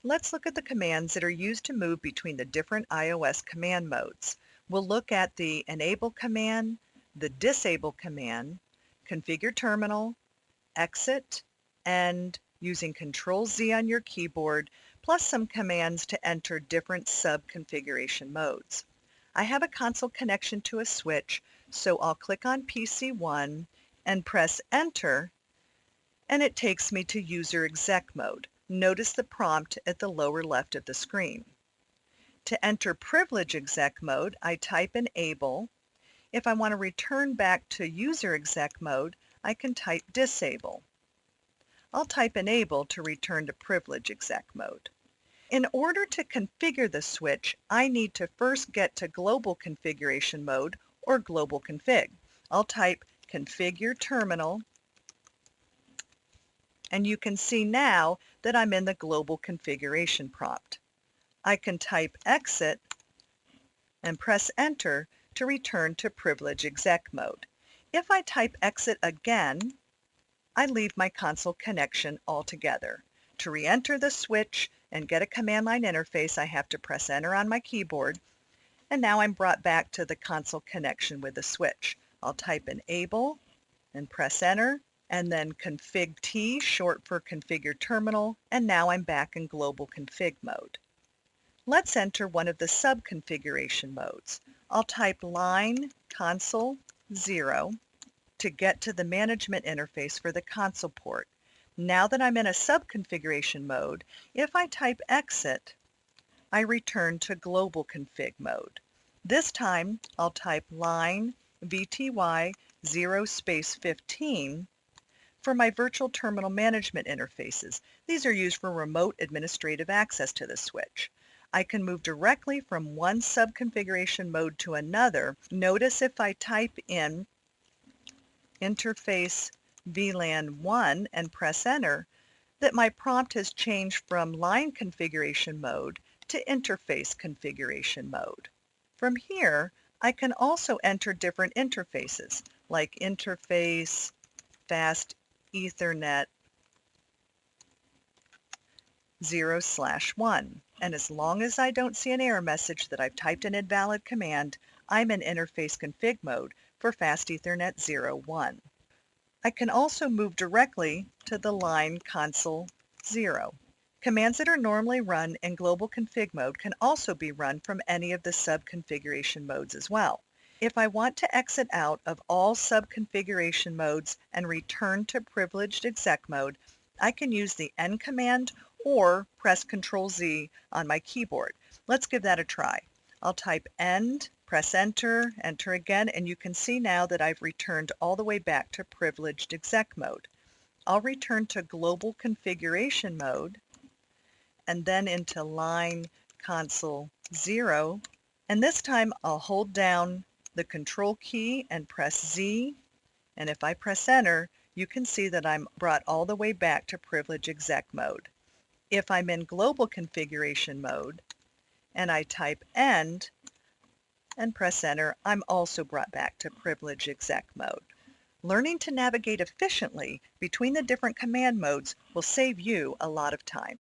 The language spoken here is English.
Let's look at the commands that are used to move between the different iOS command modes. We'll look at the Enable command, the Disable command, Configure Terminal, Exit, and using Control-Z on your keyboard, plus some commands to enter different sub-configuration modes. I have a console connection to a switch, so I'll click on PC1 and press Enter, and it takes me to User EXEC mode. Notice the prompt at the lower left of the screen. To enter Privilege Exec mode, I type Enable. If I want to return back to User Exec mode, I can type Disable. I'll type Enable to return to Privilege Exec mode. In order to configure the switch, I need to first get to Global Configuration mode or Global Config. I'll type Configure Terminal, and you can see now that I'm in the Global Configuration prompt. I can type Exit and press Enter to return to Privilege Exec mode. If I type Exit again, I leave my console connection altogether. To re-enter the switch and get a command line interface, I have to press Enter on my keyboard, and now I'm brought back to the console connection with the switch. I'll type Enable and press Enter, and then Config T, short for Configure Terminal, and now I'm back in Global Config mode. Let's enter one of the sub-configuration modes. I'll type line console 0 to get to the management interface for the console port. Now that I'm in a sub-configuration mode, if I type Exit, I return to Global Config mode. This time, I'll type line VTY 0 space 15 for my virtual terminal management interfaces. These are used for remote administrative access to the switch. I can move directly from one sub-configuration mode to another. Notice if I type in interface VLAN 1 and press Enter, that my prompt has changed from line configuration mode to interface configuration mode. From here, I can also enter different interfaces, like interface fast Ethernet 0/1. And as long as I don't see an error message that I've typed an invalid command, I'm in interface config mode for fast Ethernet 0/1. I can also move directly to the line console 0. Commands that are normally run in global config mode can also be run from any of the sub-configuration modes as well. If I want to exit out of all sub-configuration modes and return to privileged exec mode, I can use the N command or press Ctrl-Z on my keyboard. Let's give that a try. I'll type End, press Enter, Enter again, and you can see now that I've returned all the way back to privileged exec mode. I'll return to global configuration mode and then into line console 0, and this time I'll hold down the Control key and press Z, and if I press Enter, you can see that I'm brought all the way back to privilege exec mode. If I'm in global configuration mode and I type End and press Enter, I'm also brought back to privilege exec mode. Learning to navigate efficiently between the different command modes will save you a lot of time.